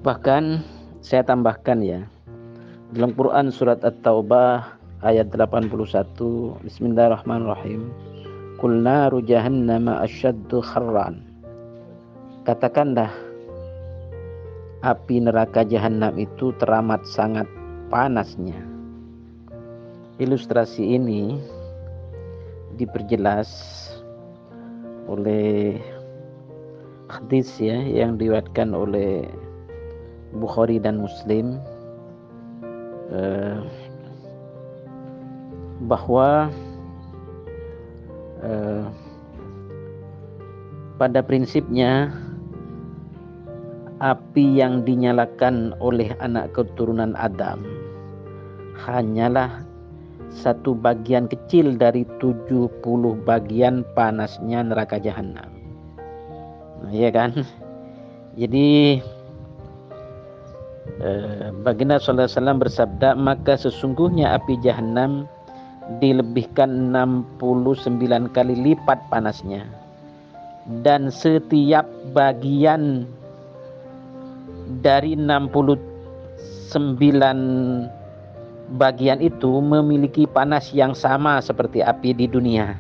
Bahkan saya tambahkan ya, dalam Quran surat At-Taubah ayat 81, Bismillahirrahmanirrahim. Qul naru jahannama asyaddu kharran. Katakanlah, api neraka jahanam itu teramat sangat panasnya. Ilustrasi ini diperjelas oleh hadis ya yang diriwayatkan oleh Bukhari dan Muslim, bahwa pada prinsipnya api yang dinyalakan oleh anak keturunan Adam hanyalah satu bagian kecil dari 70 bagian panasnya neraka jahanam. Nah, iya kan? Jadi Baginda sallallahu alaihi wasallam bersabda, maka sesungguhnya api jahanam dilebihkan 69 kali lipat panasnya, dan setiap bagian dari 69 bagian itu memiliki panas yang sama seperti api di dunia.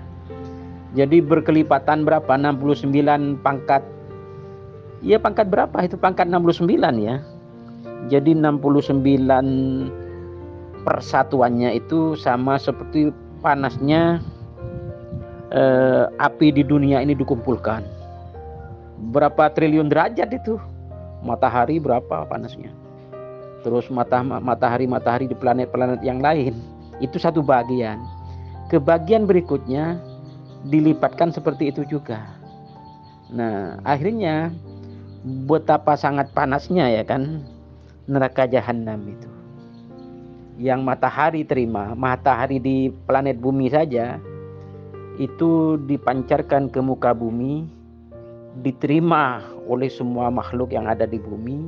Jadi berkelipatan berapa? 69 pangkat. Ya pangkat berapa? Itu pangkat 69 ya. Jadi 69 persatuannya itu sama seperti panasnya api di dunia ini dikumpulkan. Berapa triliun derajat itu? Matahari berapa panasnya? Terus matahari di planet-planet yang lain itu satu bagian. Ke bagian berikutnya dilipatkan seperti itu juga. Nah, akhirnya betapa sangat panasnya ya kan neraka jahanam itu. Yang matahari terima, matahari di planet bumi saja itu dipancarkan ke muka bumi, diterima oleh semua makhluk yang ada di bumi,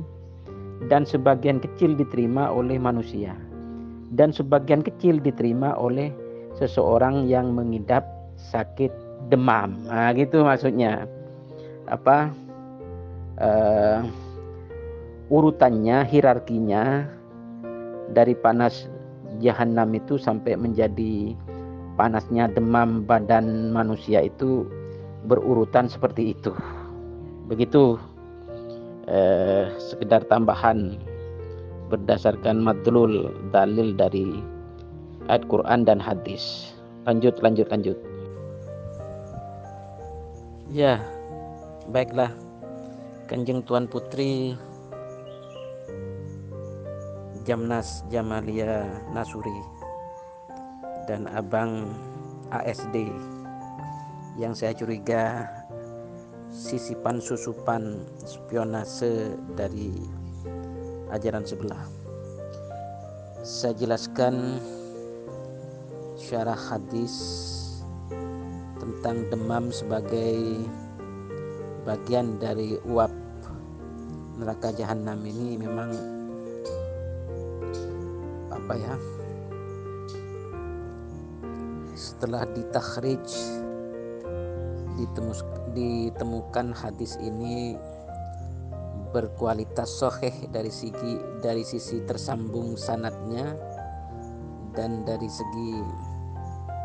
dan sebagian kecil diterima oleh manusia, dan sebagian kecil diterima oleh seseorang yang mengidap sakit demam. Nah, gitu maksudnya. Urutannya, hierarkinya dari panas jahanam itu sampai menjadi panasnya demam badan manusia itu berurutan seperti itu. Begitu sekedar tambahan berdasarkan madlul dalil dari ayat Quran dan hadis. Lanjut. Ya, baiklah. Kanjeng Tuan Putri Jamnas Jamalia Nasuri dan Abang ASD yang saya curiga sisipan susupan spionase dari ajaran sebelah. Saya jelaskan syarah hadis tentang demam sebagai bagian dari uap neraka jahanam ini memang setelah ditakhrij ditemukan hadis ini berkualitas sahih dari sisi tersambung sanadnya dan dari segi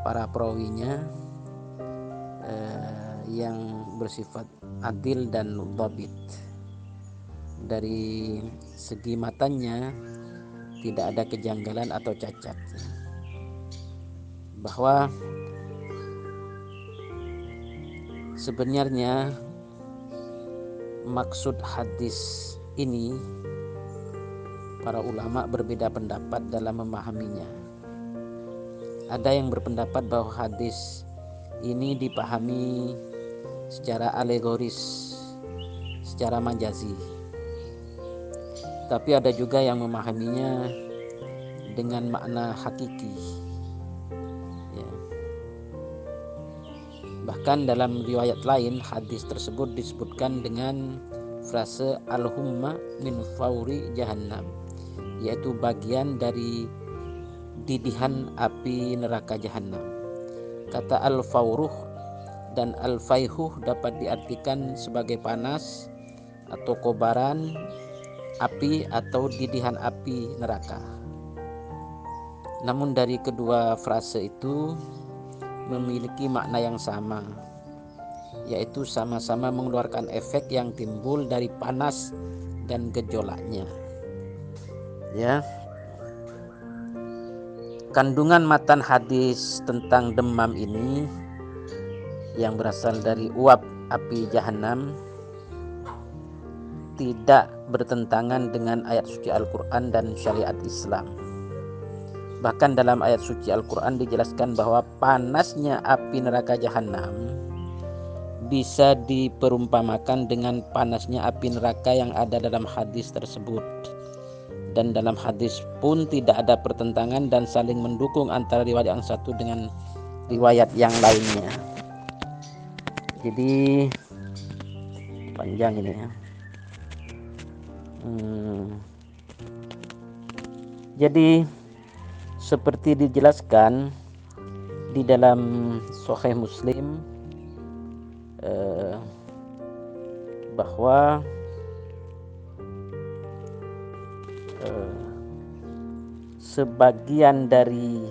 para perawinya yang bersifat adil dan dhabit. Dari segi matanya tidak ada kejanggalan atau cacat. Bahwa sebenarnya maksud hadis ini para ulama berbeda pendapat dalam memahaminya. Ada yang berpendapat bahwa hadis ini dipahami secara alegoris, secara majazi. Tapi ada juga yang memahaminya dengan makna hakiki. Ya. Bahkan dalam riwayat lain hadis tersebut disebutkan dengan frase al-humma min fauri jahannam, yaitu bagian dari didihan api neraka jahanam. Kata al-fauruh dan al-faihuh dapat diartikan sebagai panas atau kobaran api atau didihan api neraka. Namun dari kedua frase itu memiliki makna yang sama, yaitu sama-sama mengeluarkan efek yang timbul dari panas dan gejolaknya. Ya. Kandungan matan hadis tentang demam ini yang berasal dari uap api jahanam tidak bertentangan dengan ayat suci Al-Quran dan syariat Islam. Bahkan dalam ayat suci Al-Quran dijelaskan bahwa panasnya api neraka jahanam bisa diperumpamakan dengan panasnya api neraka yang ada dalam hadis tersebut. Dan dalam hadis pun tidak ada pertentangan dan saling mendukung antara riwayat yang satu dengan riwayat yang lainnya. Jadi panjang ini ya. Jadi seperti dijelaskan di dalam Sahih Muslim bahwa sebagian dari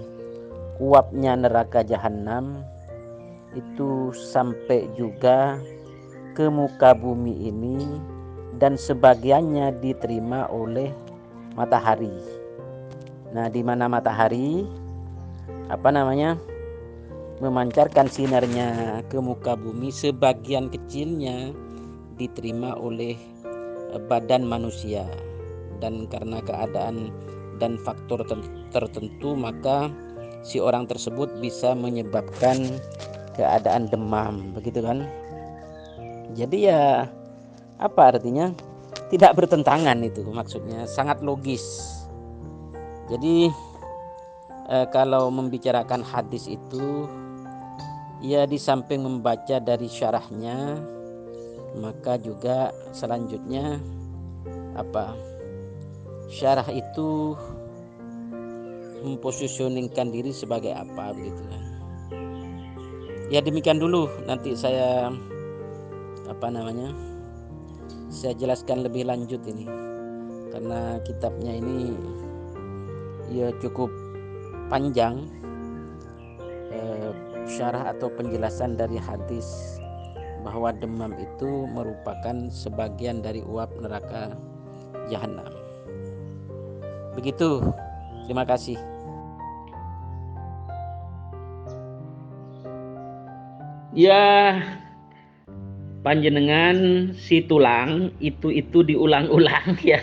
uapnya neraka jahanam itu sampai juga ke muka bumi ini dan sebagiannya diterima oleh matahari. Nah, di mana matahari memancarkan sinarnya ke muka bumi, sebagian kecilnya diterima oleh badan manusia, dan karena keadaan dan faktor tertentu maka si orang tersebut bisa menyebabkan keadaan demam, begitu kan? Jadi ya apa artinya? Tidak bertentangan, itu maksudnya, sangat logis. Jadi kalau membicarakan hadis itu ya di samping membaca dari syarahnya, maka juga selanjutnya syarah itu mempositioningkan diri sebagai apa, begitu kan. Ya demikian dulu, nanti saya saya jelaskan lebih lanjut ini, karena kitabnya ini ya cukup panjang, syarah atau penjelasan dari hadis bahwa demam itu merupakan sebagian dari uap neraka jahanam. Begitu, terima kasih. Ya, panjenengan si tulang itu diulang-ulang ya.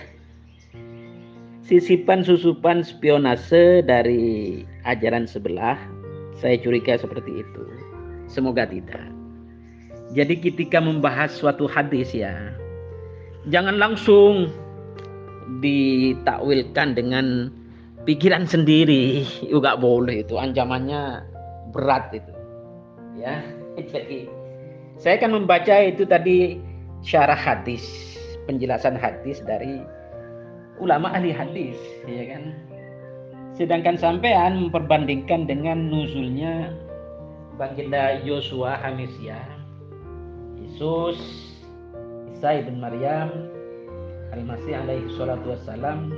Sisipan susupan spionase dari ajaran sebelah, saya curiga seperti itu. Semoga tidak. Jadi ketika membahas suatu hadis ya, jangan langsung ditakwilkan dengan pikiran sendiri. Juga boleh, itu ancamannya berat itu. Ya, jadi saya akan membaca itu tadi syarah hadis, penjelasan hadis dari ulama ahli hadis, ya kan. Sedangkan sampean memperbandingkan dengan nuzulnya baginda Yosua Hamisyah, Yesus Isa ibn Maryam Al-Masih alaihi salatu wassalam,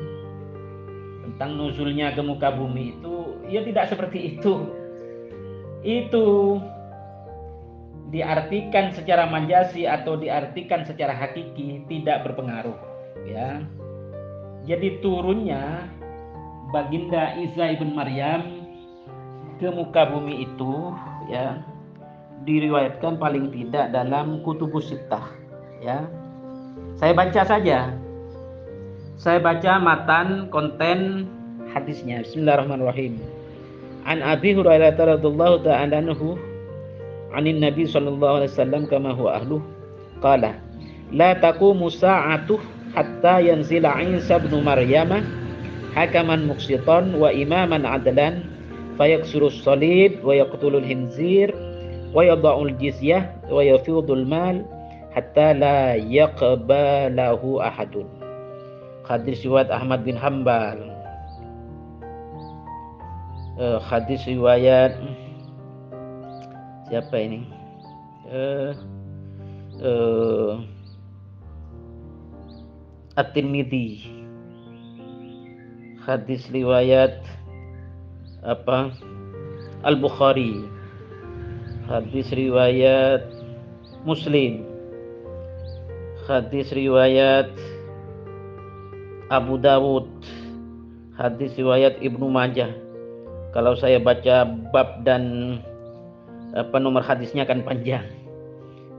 tentang nuzulnya ke muka bumi itu ya tidak seperti itu. Itu diartikan secara majazi atau diartikan secara hakiki tidak berpengaruh ya. Jadi turunnya baginda Isa ibn Maryam ke muka bumi itu ya diriwayatkan paling tidak dalam kutubus sittah ya. Saya baca saja. Saya baca matan konten hadisnya. Bismillahirrahmanirrahim. An Abi Hurairah radhiyallahu ta'ala anhu anin Nabi sallallahu alaihi wasallam kama huwa ahluh qala la taqumu sa'atuh hatta yanzila Isa ibn Maryam hakaman muqsitan wa imaman adlan fayaksuru salib wa yaqtulul hinzir wa yada'ul jizyah wa yafidul mal hatta la yaqbalahu ahadun. Hadis riwayat Ahmad bin Hanbal. Hadis riwayat siapa ini? At-Tirmidzi. Hadis riwayat Al-Bukhari. Hadis riwayat Muslim. Hadis riwayat Abu Dawud. Hadis riwayat Ibnu Majah. Kalau saya baca bab dan nomor hadisnya akan panjang.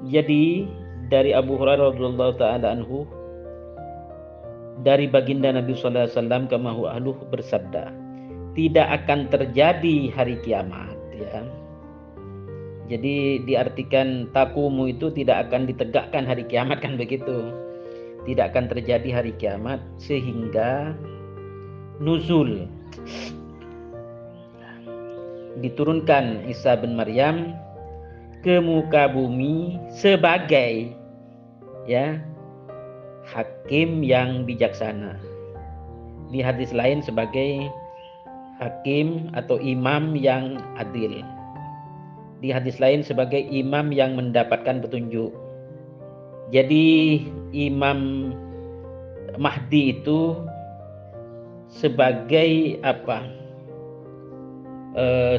Jadi dari Abu Hurairah radhiyallahu taala anhu, dari baginda Nabi sallallahu alaihi wasallam kama huwa ahluh bersabda, tidak akan terjadi hari kiamat, ya. Jadi diartikan takumu itu tidak akan ditegakkan hari kiamat, kan begitu. Tidak akan terjadi hari kiamat sehingga nuzul, diturunkan Isa bin Maryam ke muka bumi sebagai, ya, hakim yang bijaksana. Di hadis lain sebagai hakim atau imam yang adil. Di hadis lain sebagai imam yang mendapatkan petunjuk. Jadi Imam Mahdi itu sebagai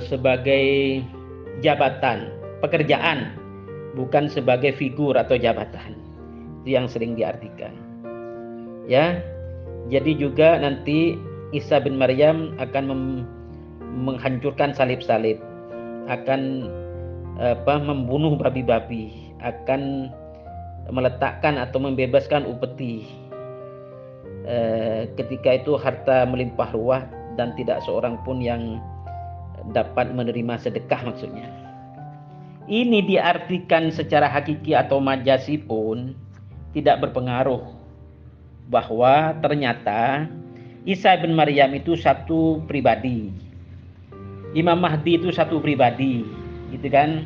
sebagai jabatan, pekerjaan, bukan sebagai figur atau jabatan. Itu yang sering diartikan, ya. Jadi juga nanti Isa bin Maryam akan menghancurkan salib-salib, akan membunuh babi-babi, akan meletakkan atau membebaskan upeti. Ketika itu harta melimpah ruah dan tidak seorang pun yang dapat menerima sedekah, maksudnya. Ini diartikan secara hakiki atau majasi pun tidak berpengaruh, bahwa ternyata Isa bin Maryam itu satu pribadi, Imam Mahdi itu satu pribadi, gitu kan.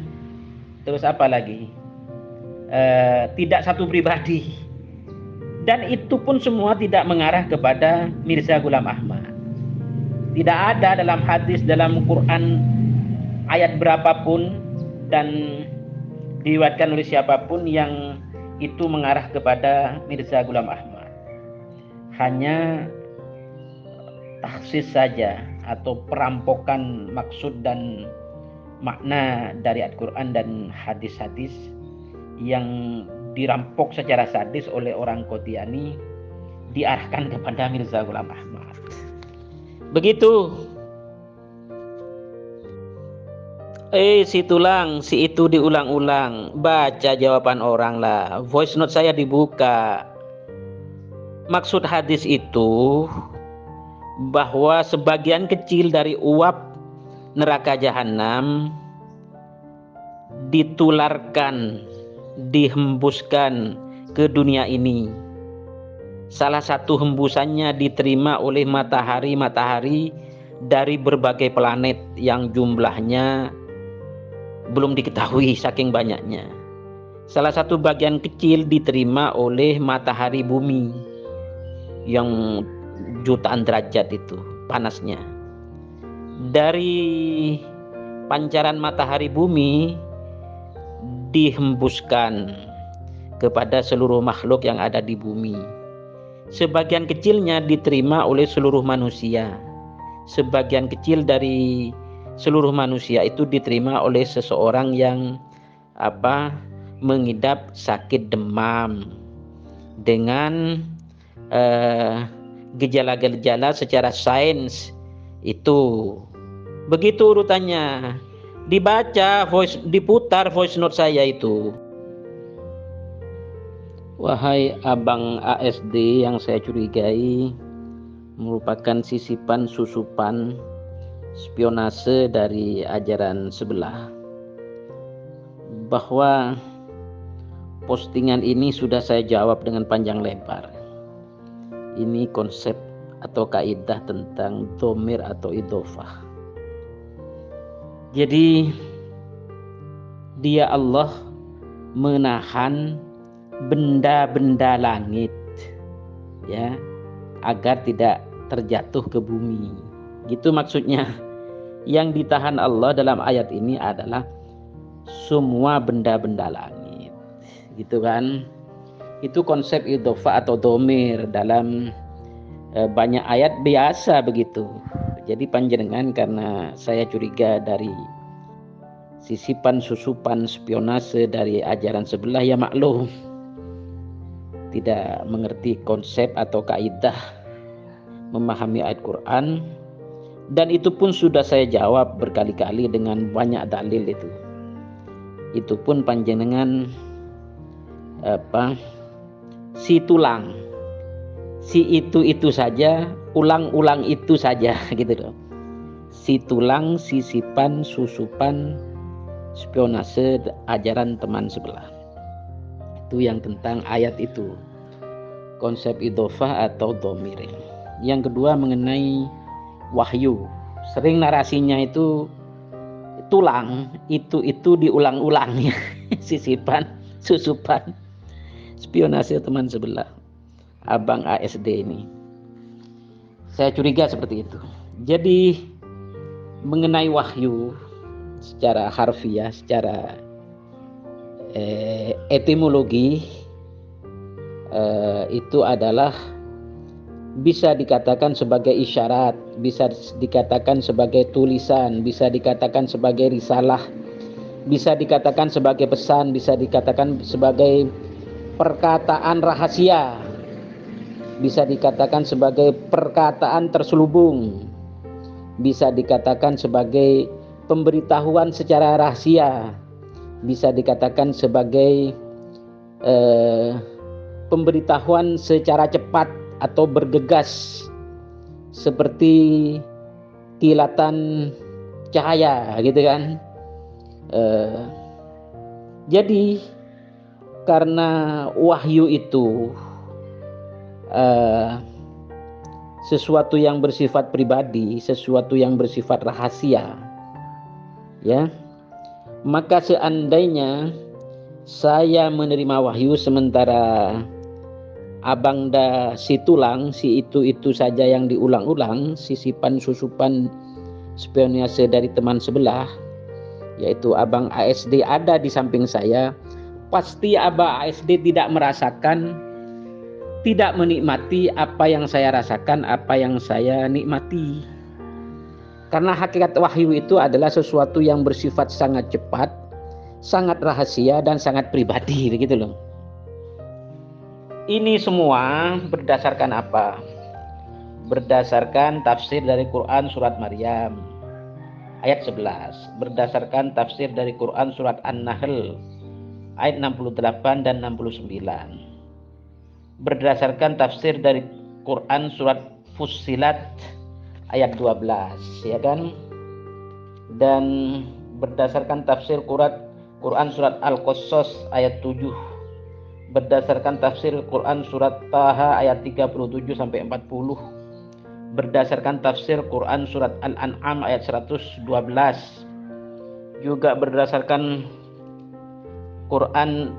Terus apa lagi? Tidak satu pribadi, dan itu pun semua tidak mengarah kepada Mirza Ghulam Ahmad. Tidak ada dalam hadis, dalam Quran, ayat berapapun dan diriwayatkan oleh siapapun yang itu mengarah kepada Mirza Ghulam Ahmad. Hanya taksis saja atau perampokan maksud dan makna dari Al-Quran dan hadis-hadis yang dirampok secara sadis oleh orang Qadiani diarahkan kepada Mirza Ghulam Ahmad. Begitu. Si tulang, si itu diulang-ulang. Baca jawaban orang lah. Voice note saya dibuka. Maksud hadis itu bahwa sebagian kecil dari uap neraka jahanam ditularkan, dihembuskan ke dunia ini. Salah satu hembusannya diterima oleh matahari dari berbagai planet yang jumlahnya belum diketahui saking banyaknya. Salah satu bagian kecil diterima oleh matahari bumi yang jutaan derajat itu panasnya. Dari pancaran matahari bumi dihembuskan kepada seluruh makhluk yang ada di bumi. Sebagian kecilnya diterima oleh seluruh manusia. Sebagian kecil dari seluruh manusia itu diterima oleh seseorang yang mengidap sakit demam dengan gejala-gejala secara sains itu. Begitu urutannya. Dibaca, diputar voice note saya itu. Wahai abang ASD yang saya curigai merupakan sisipan susupan spionase dari ajaran sebelah, bahwa postingan ini sudah saya jawab dengan panjang lebar. Ini konsep atau kaidah tentang dhamir atau idhofah. Jadi dia Allah menahan benda-benda langit, ya, agar tidak terjatuh ke bumi. Gitu maksudnya. Yang ditahan Allah dalam ayat ini adalah semua benda-benda langit, gitu kan. Itu konsep idhofah atau domir dalam banyak ayat biasa begitu. Jadi panjenengan, karena saya curiga dari sisipan susupan spionase dari ajaran sebelah, ya maklum tidak mengerti konsep atau kaidah memahami ayat Quran. Dan itu pun sudah saya jawab berkali-kali dengan banyak dalil itu. Itu pun panjenengan si tulang, si itu saja, ulang-ulang itu saja gitu loh. Si tulang, sisipan, susupan, spionase ajaran teman sebelah. Itu yang tentang ayat itu, konsep idhofah atau dhamir. Yang kedua mengenai wahyu. Sering narasinya itu tulang, itu diulang-ulang ya. Sisipan, susupan, spionase teman sebelah, abang ASD ini. Saya curiga seperti itu. Jadi mengenai wahyu secara harfiah, secara etimologi, itu adalah bisa dikatakan sebagai isyarat, bisa dikatakan sebagai tulisan, bisa dikatakan sebagai risalah, bisa dikatakan sebagai pesan, bisa dikatakan sebagai perkataan rahasia, bisa dikatakan sebagai perkataan terselubung, bisa dikatakan sebagai pemberitahuan secara rahasia, bisa dikatakan sebagai pemberitahuan secara cepat atau bergegas seperti kilatan cahaya gitu kan. Jadi karena wahyu itu sesuatu yang bersifat pribadi, sesuatu yang bersifat rahasia, ya, maka seandainya saya menerima wahyu sementara abangda si tulang, si itu saja yang diulang-ulang, sisipan susupan spionase dari teman sebelah, yaitu abang ASD ada di samping saya, pasti abang ASD tidak merasakan, tidak menikmati apa yang saya rasakan, apa yang saya nikmati. Karena hakikat wahyu itu adalah sesuatu yang bersifat sangat cepat, sangat rahasia, dan sangat pribadi begitu loh. Ini semua berdasarkan apa? Berdasarkan tafsir dari Quran surat Maryam ayat 11, berdasarkan tafsir dari Quran surat An-Nahl ayat 68 dan 69, berdasarkan tafsir dari Quran surat Fussilat ayat 12, ya kan? Dan berdasarkan tafsir Quran surat Al-Qasas ayat 7, berdasarkan tafsir Quran surat Taha ayat 37 sampai 40, berdasarkan tafsir Quran surat Al-An'am ayat 112, juga berdasarkan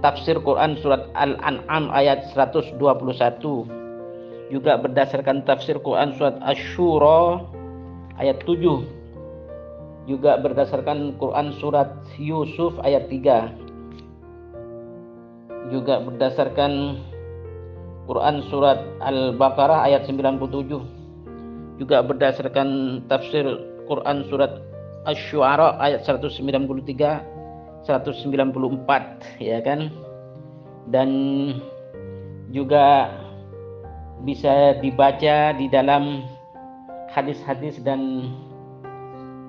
tafsir Quran surat Al-An'am ayat 121, juga berdasarkan tafsir Quran surat Asy-Syura ayat 7, juga berdasarkan Quran surat Yusuf ayat 3, juga berdasarkan Quran surat Al-Baqarah ayat 97, juga berdasarkan tafsir Quran surat Asy-Syu'ara ayat 193, 194, ya kan? Dan juga bisa dibaca di dalam hadis-hadis dan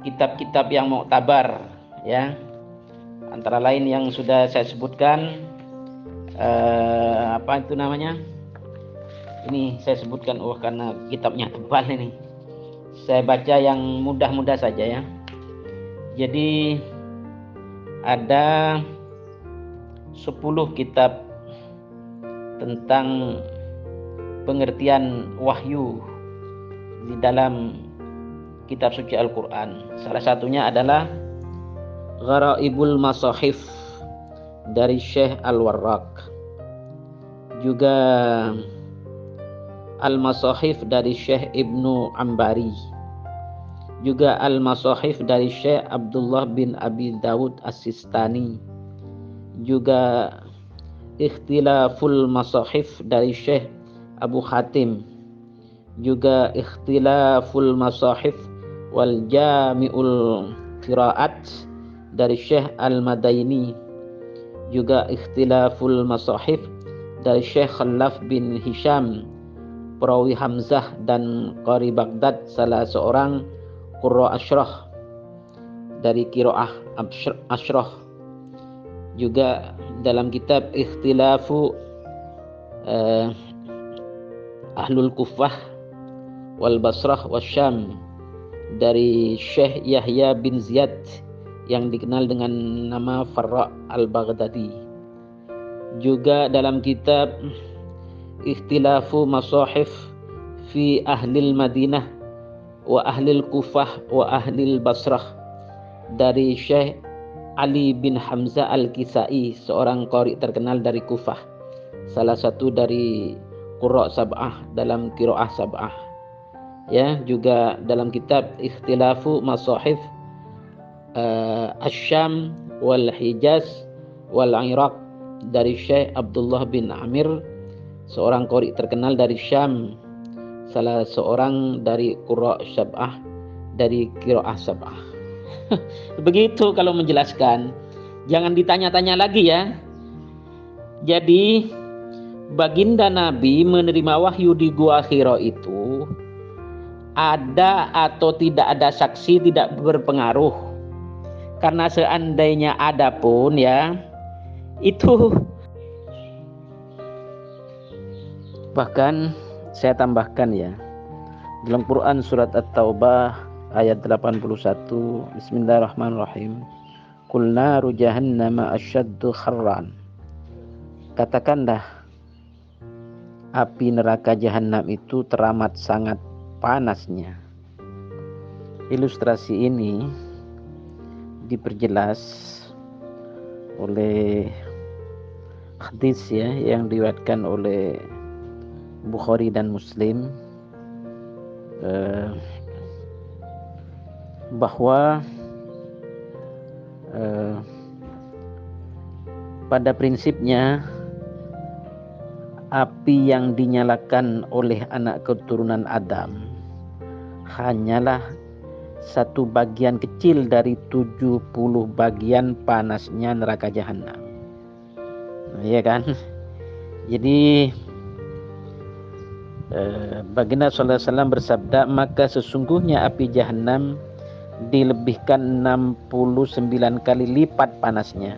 kitab-kitab yang muktabar, ya. Antara lain yang sudah saya sebutkan, apa itu namanya? Ini saya sebutkan karena kitabnya tebal ini. Saya baca yang mudah-mudah saja ya. Jadi ada 10 kitab tentang pengertian wahyu di dalam kitab suci Al-Quran. Salah satunya adalah Gharaibul Masahif dari Syekh Al-Warraq, juga Al-Masahif dari Syekh Ibnu Ambari, juga Al-Masahif dari Syekh Abdullah bin Abi Dawud As-Sistani, juga Ikhtilaful Masahif dari Syekh Abu Hatim, juga Ikhtilaful Masahif wal Jami'ul Qiraat dari Syekh Al-Madaini, juga Ikhtilaful Masahif dari Syekh Khalaf bin Hisham, perawi Hamzah dan Qari Baghdad, salah seorang Qurra Ashrah dari Qiraah Ashrah. Juga dalam kitab Ikhtilafu Ahlul Kufah wal Basrah wasyam dari Syekh Yahya bin Ziyad yang dikenal dengan nama Farra al-Baghdadi. Juga dalam kitab Ikhtilafu Masahif fi Ahlil Madinah wa Ahlil Kufah wa Ahlil Basrah dari Syekh Ali bin Hamzah Al-Kisai, seorang qari terkenal dari Kufah, salah satu dari Qurra Sab'ah dalam Qiraah Sab'ah. Ya, juga dalam kitab Ikhtilafu Masahif Asyam wal Hijaz wal Iraq dari Syekh Abdullah bin Amir, seorang qari terkenal dari Syam, salah seorang dari Qurra Sab'ah dari Qiraah Sab'ah. Begitu kalau menjelaskan, jangan ditanya-tanya lagi ya. Jadi baginda Nabi menerima wahyu di Gua Hira itu ada atau tidak ada saksi tidak berpengaruh, karena seandainya ada pun ya, itu bahkan saya tambahkan ya, dalam Quran surat At-Taubah ayat 81, Bismillahirrahmanirrahim, Qul naru jahannama asyaddu kharran, katakanlah api neraka jahanam itu teramat sangat panasnya. Ilustrasi ini diperjelas oleh hadis ya yang diriwayatkan oleh Bukhari dan Muslim, bahwa pada prinsipnya api yang dinyalakan oleh anak keturunan Adam hanyalah satu bagian kecil dari 70 bagian panasnya neraka jahanam. Iya kan? Jadi Baginda sallallahu alaihi wasallam bersabda, maka sesungguhnya api jahanam dilebihkan 69 kali lipat panasnya,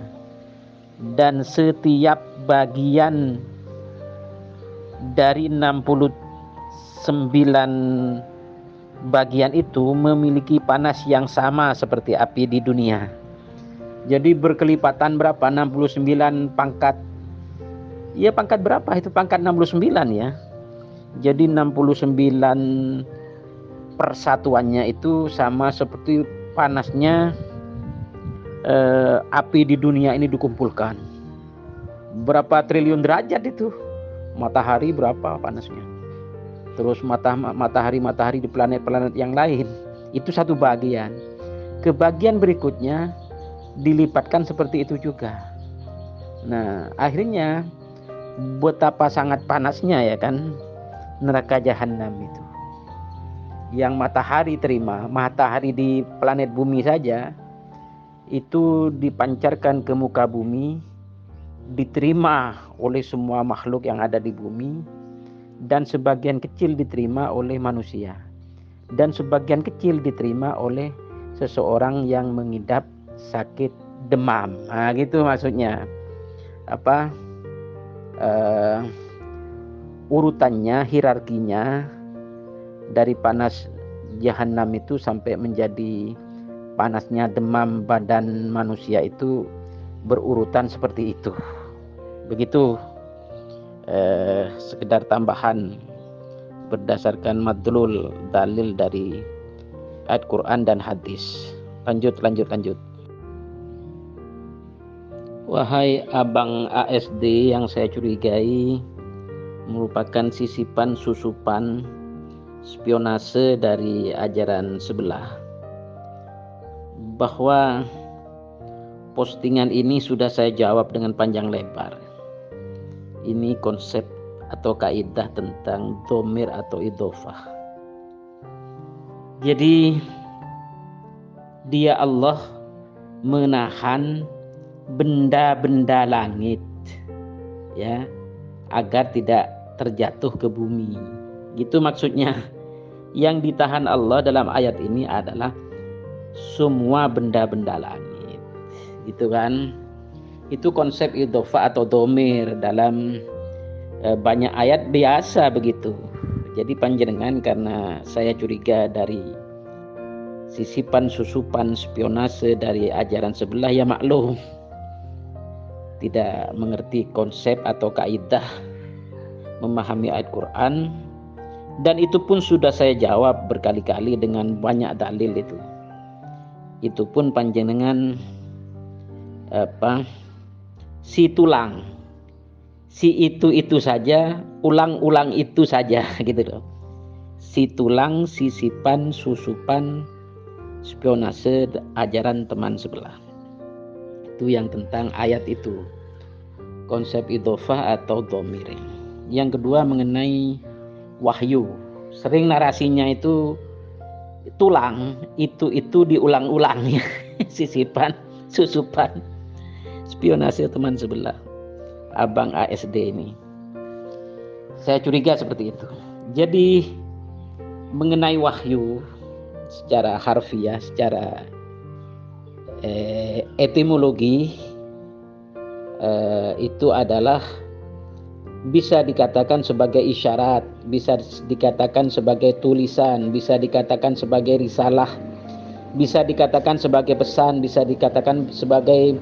dan setiap bagian dari 69 bagian itu memiliki panas yang sama seperti api di dunia. Jadi berkelipatan berapa? 69 pangkat. Ya pangkat berapa? Itu pangkat 69 ya. Jadi 69 persatuannya itu sama seperti panasnya api di dunia ini dikumpulkan. Berapa triliun derajat itu? Matahari berapa panasnya? Terus matahari di planet-planet yang lain itu satu bagian. Ke bagian berikutnya dilipatkan seperti itu juga. Nah, akhirnya betapa sangat panasnya ya kan neraka jahanam itu. Yang matahari terima, matahari di planet bumi saja itu dipancarkan ke muka bumi, diterima oleh semua makhluk yang ada di bumi, dan sebagian kecil diterima oleh manusia, dan sebagian kecil diterima oleh seseorang yang mengidap sakit demam. Nah, gitu maksudnya. Urutannya, hierarkinya dari panas jahanam itu sampai menjadi panasnya demam badan manusia itu berurutan seperti itu. Begitu. Sekedar tambahan berdasarkan madlul dalil dari ayat Quran dan hadis. Lanjut. Wahai abang ASD yang saya curigai merupakan sisipan susupan spionase dari ajaran sebelah, bahwa postingan ini sudah saya jawab dengan panjang lebar. Ini konsep atau kaidah tentang dhamir atau idhofah. Jadi dia Allah menahan benda-benda langit, ya, agar tidak terjatuh ke bumi. Gitu maksudnya. Yang ditahan Allah dalam ayat ini adalah semua benda-benda langit. Gitu kan? Itu konsep idhofah atau dhamir dalam banyak ayat biasa begitu. Jadi panjenengan, karena saya curiga dari sisipan susupan spionase dari ajaran sebelah, ya maklum tidak mengerti konsep atau kaidah memahami ayat Quran. Dan itu pun sudah saya jawab berkali-kali dengan banyak dalil itu. Itu pun panjenengan si tulang, si itu saja, ulang-ulang itu saja gitu loh. Si tulang, sisipan, susupan, spionase ajaran teman sebelah. Itu yang tentang ayat itu. Konsep idhofah atau dhamir. Yang kedua mengenai wahyu. Sering narasinya itu tulang, itu diulang-ulang ya. Sisipan, susupan, spionase teman sebelah, abang ASD ini. Saya curiga seperti itu. Jadi mengenai wahyu secara harfiah, secara etimologi, itu adalah bisa dikatakan sebagai isyarat, bisa dikatakan sebagai tulisan, bisa dikatakan sebagai risalah, bisa dikatakan sebagai pesan, bisa dikatakan sebagai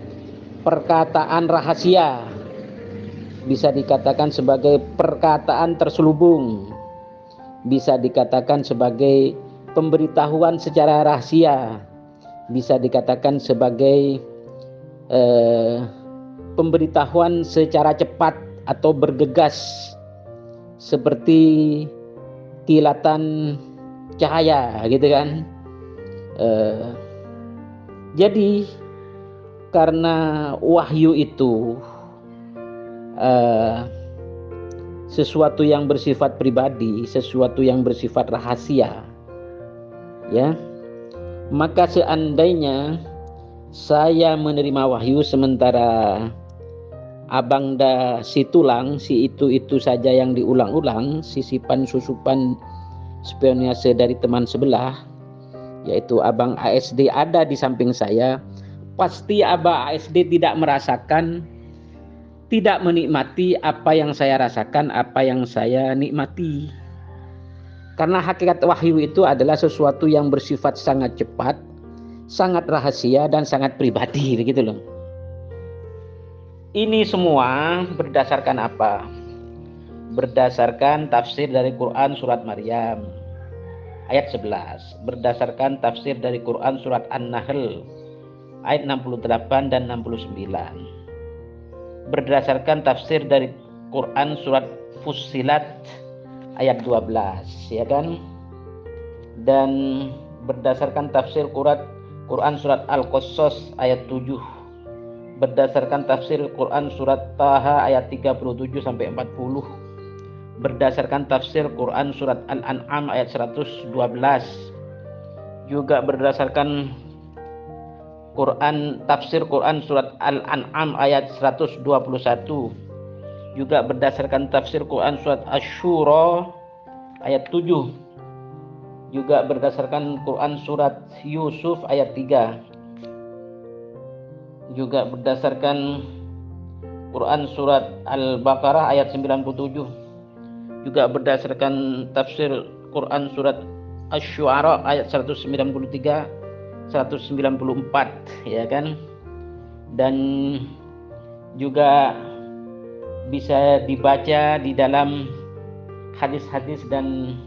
perkataan rahasia, bisa dikatakan sebagai perkataan terselubung, bisa dikatakan sebagai pemberitahuan secara rahasia, bisa dikatakan sebagai pemberitahuan secara cepat atau bergegas seperti kilatan cahaya gitu kan. Jadi karena wahyu itu sesuatu yang bersifat pribadi, sesuatu yang bersifat rahasia, ya, maka seandainya saya menerima wahyu sementara abang si tulang, si itu saja yang diulang-ulang, sisipan susupan spionase dari teman sebelah, yaitu abang ASD ada di samping saya, pasti abang ASD tidak merasakan, tidak menikmati apa yang saya rasakan, apa yang saya nikmati. Karena hakikat wahyu itu adalah sesuatu yang bersifat sangat cepat, sangat rahasia, dan sangat pribadi, begitu loh. Ini semua berdasarkan apa? Berdasarkan tafsir dari Quran surat Maryam ayat 11, berdasarkan tafsir dari Quran surat An-Nahl ayat 68 dan 69, berdasarkan tafsir dari Quran surat Fussilat ayat 12, ya kan? Dan berdasarkan tafsir Quran surat Al-Qasas ayat 7, berdasarkan tafsir Quran surat Taha ayat 37 sampai 40, berdasarkan tafsir Quran surat Al-An'am ayat 112, juga berdasarkan tafsir Quran surat Al-An'am ayat 121, juga berdasarkan tafsir Quran surat Asy-Syura ayat 7, juga berdasarkan Quran surat Yusuf ayat 3, juga berdasarkan Quran surat Al-Baqarah ayat 97, juga berdasarkan tafsir Quran surat Asy-Syu'ara ayat 193, 194, ya kan? Dan juga bisa dibaca di dalam hadis-hadis dan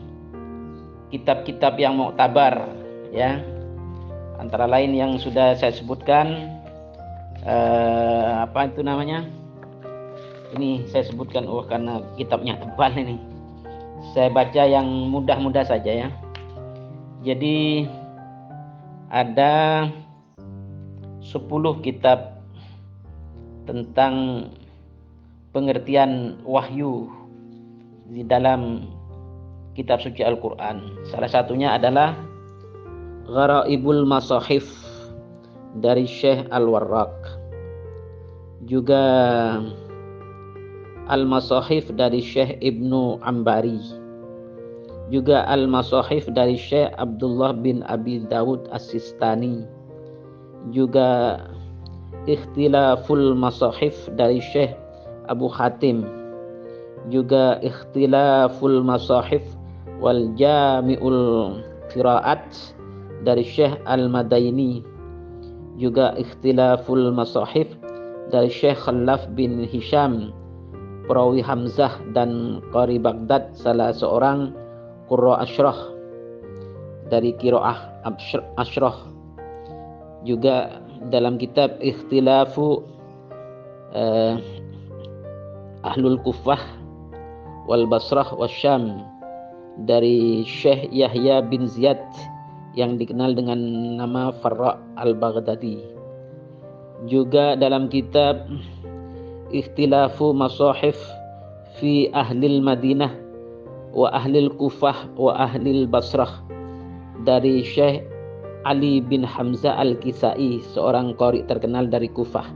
kitab-kitab yang muktabar, ya. Antara lain yang sudah saya sebutkan, apa itu namanya? Ini saya sebutkan karena kitabnya tebal ini. Saya baca yang mudah-mudah saja ya. Jadi ada 10 kitab tentang pengertian wahyu di dalam kitab suci Al-Quran. Salah satunya adalah Gharaibul Masahif dari Syekh Al-Warraq, juga Al-Masahif dari Syekh Ibnu Ambari, juga Al-Masahif dari Syekh Abdullah bin Abi Dawud As-Sistani, juga Ikhtilaful Masahif dari Syekh Abu Hatim, juga Ikhtilaful Masahif wal Jami'ul Qiraat dari Syekh Al-Madaini, juga Ikhtilaful Masahif dari Syekh Khalaf bin Hisham perawi Hamzah dan Qari Baghdad, salah seorang Qurra Ashrah dari Qiraah Ashrah. Juga dalam kitab Ikhtilafu Ahlul Kufah wal Basrah wasyam dari Syekh Yahya bin Ziyad yang dikenal dengan nama Farra al-Baghdadi. Juga dalam kitab Ikhtilafu Masahif fi Ahlil Madinah wa Ahlil Kufah wa Ahlil Basrah dari Syekh Ali bin Hamzah Al-Kisai, seorang qari terkenal dari Kufah,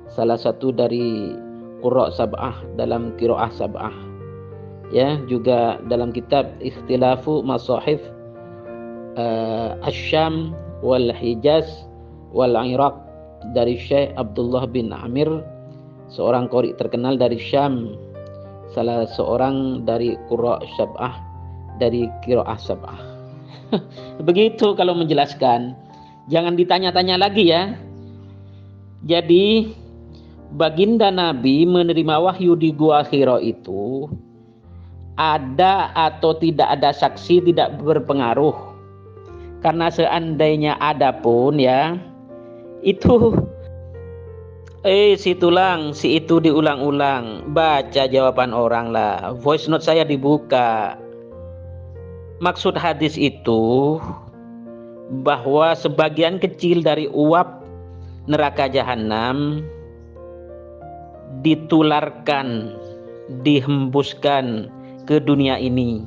salah satu dari Qurra Sab'ah dalam Qiraah Sab'ah. Ya, juga dalam kitab Ikhtilafu Masahif Asyam wal Hijaz wal Iraq dari Syekh Abdullah bin Amir, seorang qari terkenal dari Syam, salah seorang dari Qurra Sab'ah dari Qiraah Sab'ah. Begitu kalau menjelaskan, jangan ditanya-tanya lagi ya. Jadi baginda Nabi menerima wahyu di Gua Hira itu, ada atau tidak ada saksi tidak berpengaruh. Karena seandainya ada pun ya, itu si tulang, si itu diulang-ulang, baca jawaban orang lah. Voice note saya dibuka. Maksud hadis itu bahwa sebagian kecil dari uap neraka jahanam ditularkan, dihembuskan ke dunia ini.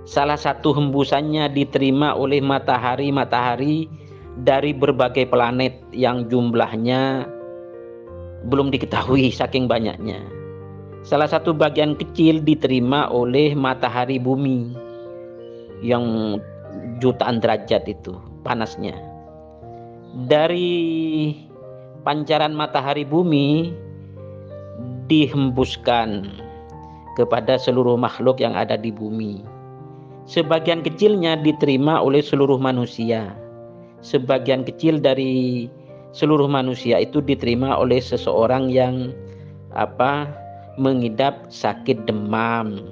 Salah satu hembusannya diterima oleh matahari-matahari dari berbagai planet yang jumlahnya belum diketahui saking banyaknya. Salah satu bagian kecil diterima oleh matahari bumi yang jutaan derajat itu panasnya. Dari pancaran matahari bumi dihembuskan kepada seluruh makhluk yang ada di bumi. Sebagian kecilnya diterima oleh seluruh manusia. Sebagian kecil dari seluruh manusia itu diterima oleh seseorang yang mengidap sakit demam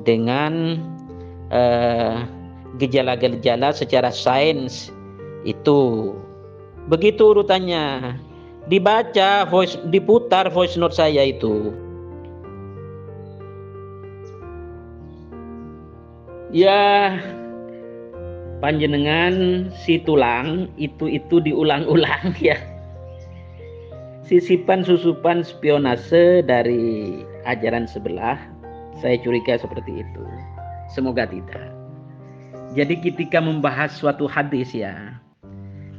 dengan gejala-gejala secara sains itu. Begitu urutannya. Dibaca diputar voice note saya itu. Ya, panjenengan si tulang itu diulang-ulang ya. Sisipan susupan spionase dari ajaran sebelah, saya curiga seperti itu. Semoga tidak. Jadi ketika membahas suatu hadis ya,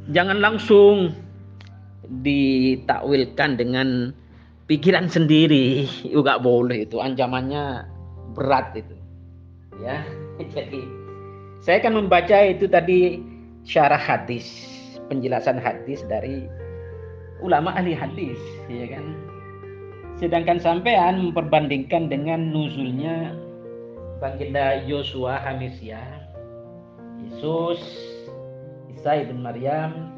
jangan langsung ditakwilkan dengan pikiran sendiri. Juga boleh, itu ancamannya berat itu. Ya, jadi saya akan membaca itu tadi syarah hadis, penjelasan hadis dari ulama ahli hadis, ya kan. Sedangkan sampean memperbandingkan dengan nuzulnya baginda Yosua Hamisya, Yesus, Isa ibn Maryam,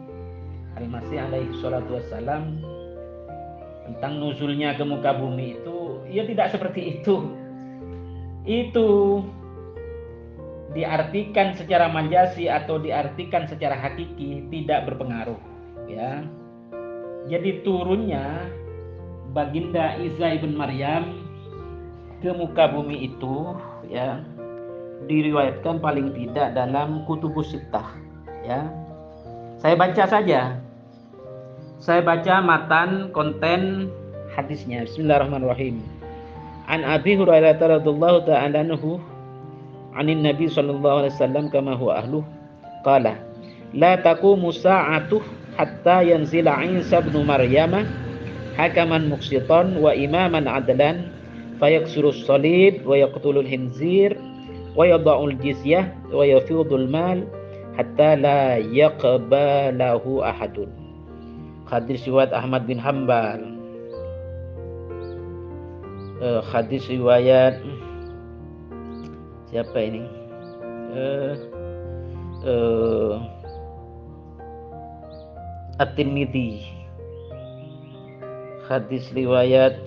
Al-Masih alaihi salatu wassalam, tentang nuzulnya ke muka bumi itu, ya tidak seperti itu. Itu diartikan secara majasi atau diartikan secara hakiki tidak berpengaruh, ya. Jadi turunnya baginda Isa ibn Maryam ke muka bumi itu ya diriwayatkan paling tidak dalam Kutubus Sittah, ya. Saya baca saja. Saya baca matan konten hadisnya. Bismillahirrahmanirrahim. An Abi Hurairah radhiyallahu ta'ala anhu anin Nabi sallallahu alaihi wasallam kama huwa ahluh qala la taqumu sa'atuh hatta yanzila Isa ibn Maryam hakaman muqsitan wa imaman adlan fayaksirus salib wa yaqtulul hinzir wa yada'ul jizyah wa yafidul mal hatta la yaqbalahu ahadun. Hadis riwayat Ahmad bin Hanbal. Hadis riwayat siapa ini? At-Tirmidzi. Hadis riwayat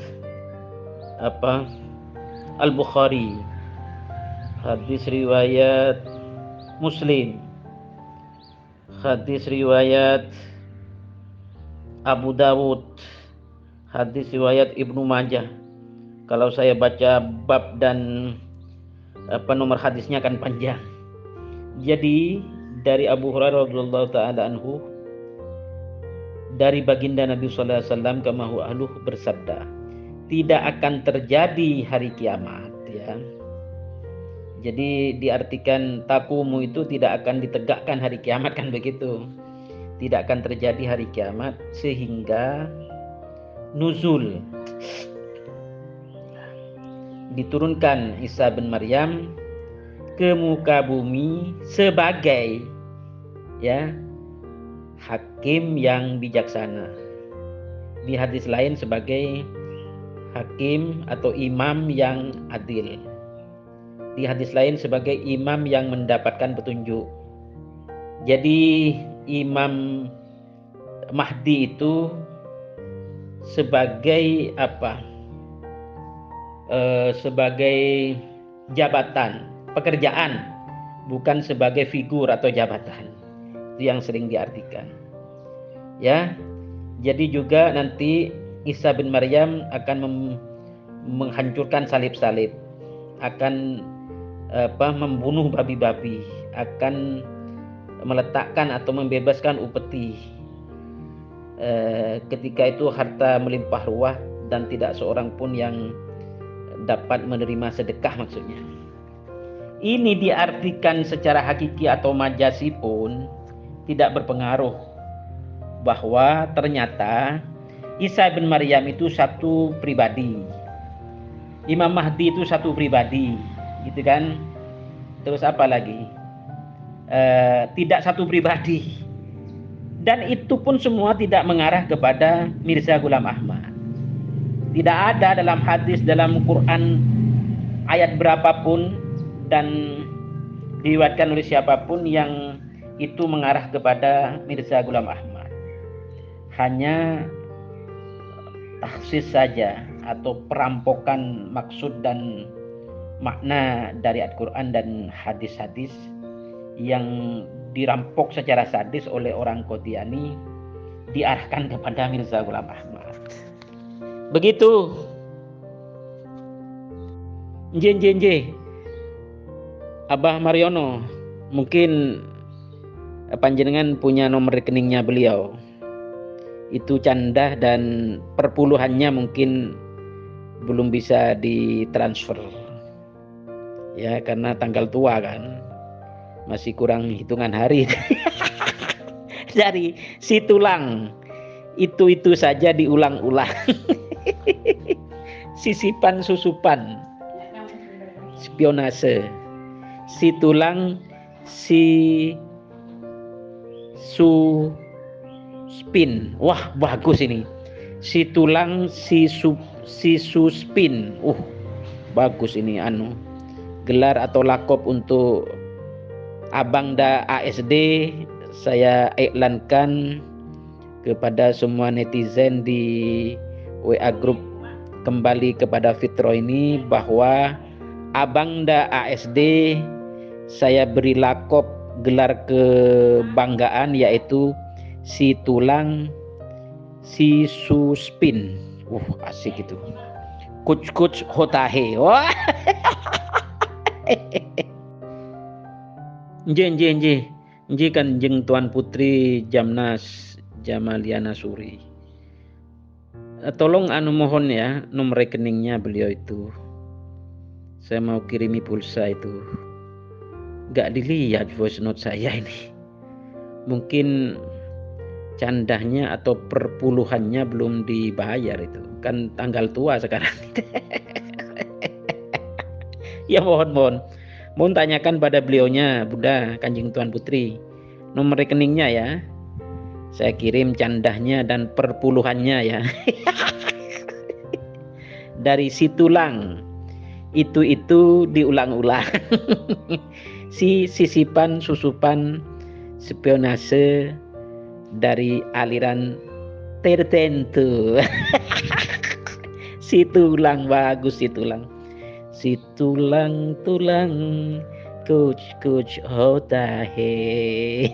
apa? Al-Bukhari. Hadis riwayat Muslim. Hadis riwayat Abu Dawud. Hadis riwayat Ibnu Majah. Kalau saya baca bab dan nomor hadisnya akan panjang. Jadi dari Abu Hurairah radhiyallahu taala anhu dari baginda Nabi sallallahu alaihi wasallam kama huwa ahluh bersabda, tidak akan terjadi hari kiamat, ya. Jadi diartikan takumu itu tidak akan ditegakkan hari kiamat, kan begitu. Tidak akan terjadi hari kiamat sehingga nuzul diturunkan Isa bin Maryam ke muka bumi sebagai, ya, hakim yang bijaksana. Di hadis lain sebagai hakim atau imam yang adil. Di hadis lain sebagai imam yang mendapatkan petunjuk. Jadi Imam Mahdi itu sebagai apa? Sebagai jabatan, pekerjaan, bukan sebagai figur atau jabatan. Itu yang sering diartikan. Ya. Jadi juga nanti Isa bin Maryam akan menghancurkan salib-salib, akan membunuh babi-babi, akan meletakkan atau membebaskan upeti. Ketika itu harta melimpah ruah dan tidak seorang pun yang dapat menerima sedekah, maksudnya. Ini diartikan secara hakiki atau majasi pun tidak berpengaruh, bahwa ternyata Isa bin Maryam itu satu pribadi, Imam Mahdi itu satu pribadi, gitu kan. Terus apa lagi? Tidak satu pribadi, dan itu pun semua tidak mengarah kepada Mirza Ghulam Ahmad. Tidak ada dalam hadis, dalam Quran, ayat berapapun dan diriwayatkan oleh siapapun yang itu mengarah kepada Mirza Ghulam Ahmad. Hanya taksis saja atau perampokan maksud dan makna dari Al-Quran dan hadis-hadis yang dirampok secara sadis oleh orang Qadiani diarahkan kepada Mirza Ghulam Ahmad. Begitu. Nje. Abah Mariono, mungkin panjenengan punya nomor rekeningnya beliau. Itu candah dan perpuluhannya mungkin belum bisa ditransfer. Ya, karena tanggal tua kan. Masih kurang hitungan hari. Dari si tulang itu saja diulang-ulang. Sisipan susupan, spionase, si tulang, si suspin. Wah, bagus ini. Si tulang, si suspin. Bagus ini gelar atau lakop untuk Abangda ASD. Saya iklankan kepada semua netizen di WA Group kembali kepada Fitro ini, bahwa Abangda ASD saya beri lakop gelar kebanggaan, yaitu si tulang, si suspin. Asik itu. Kuch hotahe. Wah. Nje kan jeng Tuan Putri Jamnas Jamaliana Suri. Tolong mohon ya nomor rekeningnya beliau itu. Saya mau kirimi pulsa itu. Gak dilihat voice note saya ini. Mungkin candahnya atau perpuluhannya belum dibayar itu. Kan tanggal tua sekarang. Ya mohon. Mohon tanyakan pada beliaunya, Bunda Kanjeng Tuan Putri. Nomor rekeningnya ya. Saya kirim candahnya dan perpuluhannya ya. Dari Situlang. Itu diulang-ulang. Si sisipan susupan spionase dari aliran tertentu. Si tulang bagus, si tulang. Si tulang coach hotahe.